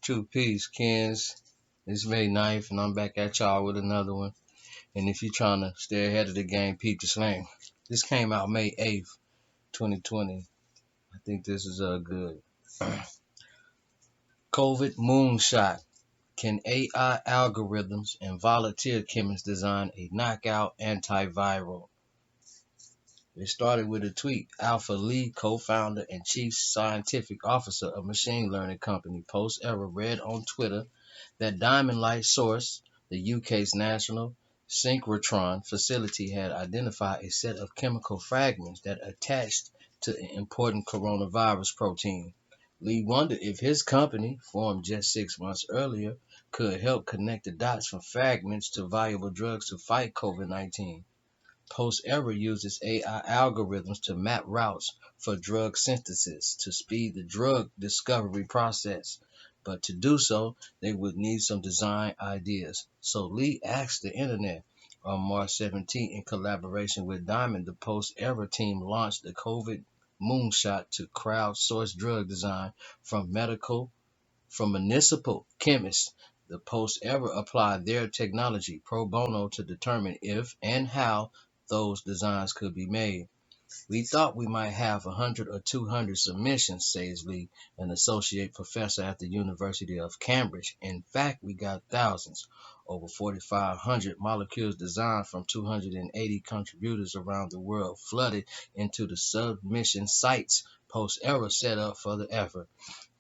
True peace, Kens. It's May 9th, and I'm back at y'all with another one. And if you're trying to stay ahead of the game, peep the slang. This came out May 8th, 2020. I think this is good. COVID moonshot. Can AI algorithms and volunteer chemists design a knockout antiviral? It started with a tweet. Alpha Lee, co-founder and chief scientific officer of machine learning company PostEra, read on Twitter that Diamond Light Source, the UK's national synchrotron facility, had identified a set of chemical fragments that attached to an important coronavirus protein. Lee wondered if his company, formed just 6 months earlier, could help connect the dots from fragments to viable drugs to fight COVID-19. PostEra uses AI algorithms to map routes for drug synthesis to speed the drug discovery process. But to do so, they would need some design ideas. So Lee asked the internet. On March 17, in collaboration with Diamond, the PostEra team launched the COVID moonshot to crowdsource drug design from municipal chemists. The PostEra applied their technology pro bono to determine if and how those designs could be made. We thought we might have 100 or 200 submissions, says Lee, an associate professor at the University of Cambridge. In fact, we got thousands, over 4,500 molecules designed from 280 contributors around the world flooded into the submission sites PostEra set up for the effort.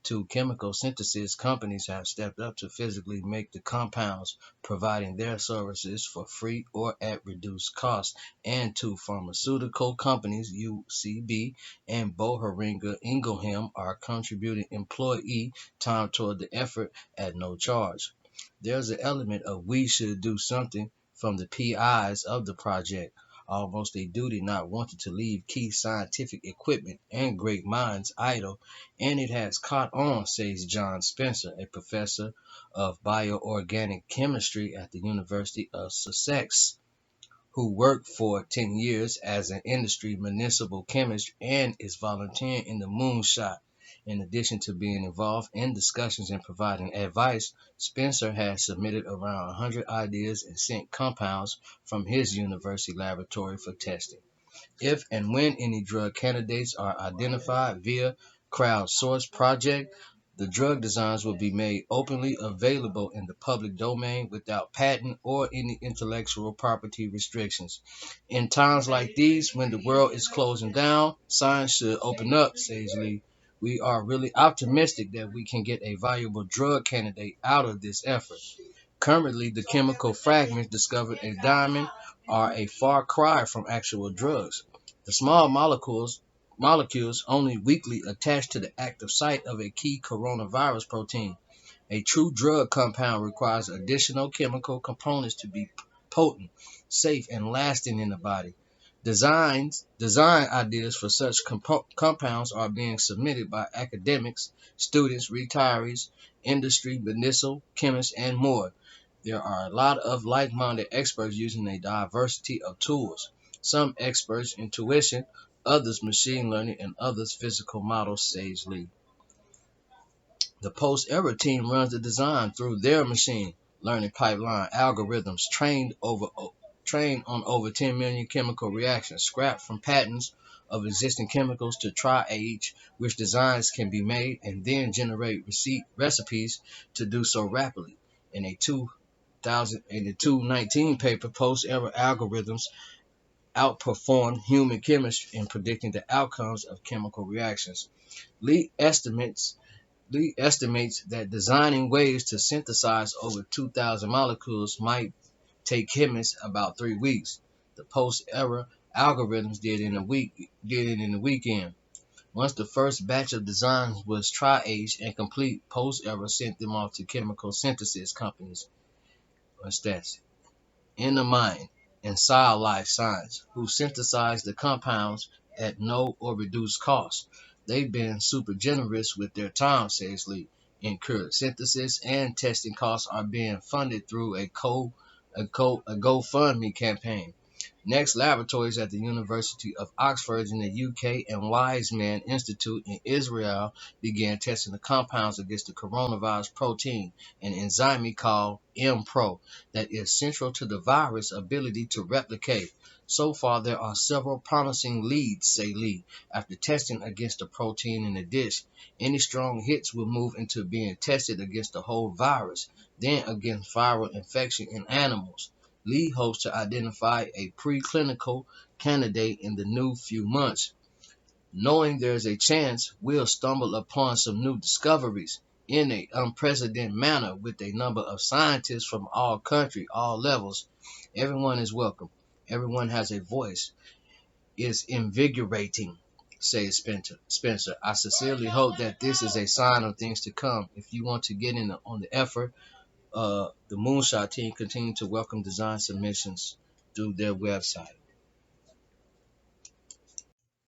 Two chemical synthesis companies have stepped up to physically make the compounds, providing their services for free or at reduced cost. And two pharmaceutical companies, UCB and Boehringer Ingelheim, are contributing employee time toward the effort at no charge. There's an element of we should do something from the PIs of the project, almost a duty not wanting to leave key scientific equipment and great minds idle, and it has caught on, says John Spencer, a professor of bioorganic chemistry at the University of Sussex, who worked for 10 years as an industry municipal chemist and is volunteering in the moonshot. In addition to being involved in discussions and providing advice, Spencer has submitted around 100 ideas and sent compounds from his university laboratory for testing. If and when any drug candidates are identified via crowdsourced project, the drug designs will be made openly available in the public domain without patent or any intellectual property restrictions. In times like these, when the world is closing down, science should open up, says Lee. We are really optimistic that we can get a valuable drug candidate out of this effort. Currently, the chemical fragments discovered in diamond are a far cry from actual drugs. The small molecules only weakly attach to the active site of a key coronavirus protein. A true drug compound requires additional chemical components to be potent, safe, and lasting in the body. Design ideas for such compounds are being submitted by academics, students, retirees, industry, medicinal chemists, and more. There are a lot of like-minded experts using a diversity of tools. Some experts intuition, others machine learning, and others physical models, says Lee. The PostEra team runs the design through their machine learning pipeline algorithms trained on over 10 million chemical reactions, scrapped from patents of existing chemicals to try age, which designs can be made and then generate recipes to do so rapidly. In a 2019 paper, PostEra algorithms outperformed human chemistry in predicting the outcomes of chemical reactions. Lee estimates Lee estimates that designing ways to synthesize over 2,000 molecules might take chemists about 3 weeks. The PostEra algorithms did it in a weekend. Once the first batch of designs was tri-aged and complete, PostEra sent them off to chemical synthesis companies. What's that? Innamind and Sia Life Science, who synthesize the compounds at no or reduced cost. They've been super generous with their time, says Lee. Incurred synthesis and testing costs are being funded through a GoFundMe campaign. Next, laboratories at the University of Oxford in the UK and Weizmann Institute in Israel began testing the compounds against the coronavirus protein, an enzyme called MPRO, that is central to the virus' ability to replicate. So far, there are several promising leads, say Lee, after testing against the protein in the dish. Any strong hits will move into being tested against the whole virus, then against viral infection in animals. Lee hopes to identify a preclinical candidate in the new few months. Knowing there's a chance we'll stumble upon some new discoveries in an unprecedented manner with a number of scientists from all countries, all levels. Everyone is welcome. Everyone has a voice. It's invigorating, says Spencer. I sincerely hope that this is a sign of things to come. If you want to get in on the effort, the Moonshot team continue to welcome design submissions through their website.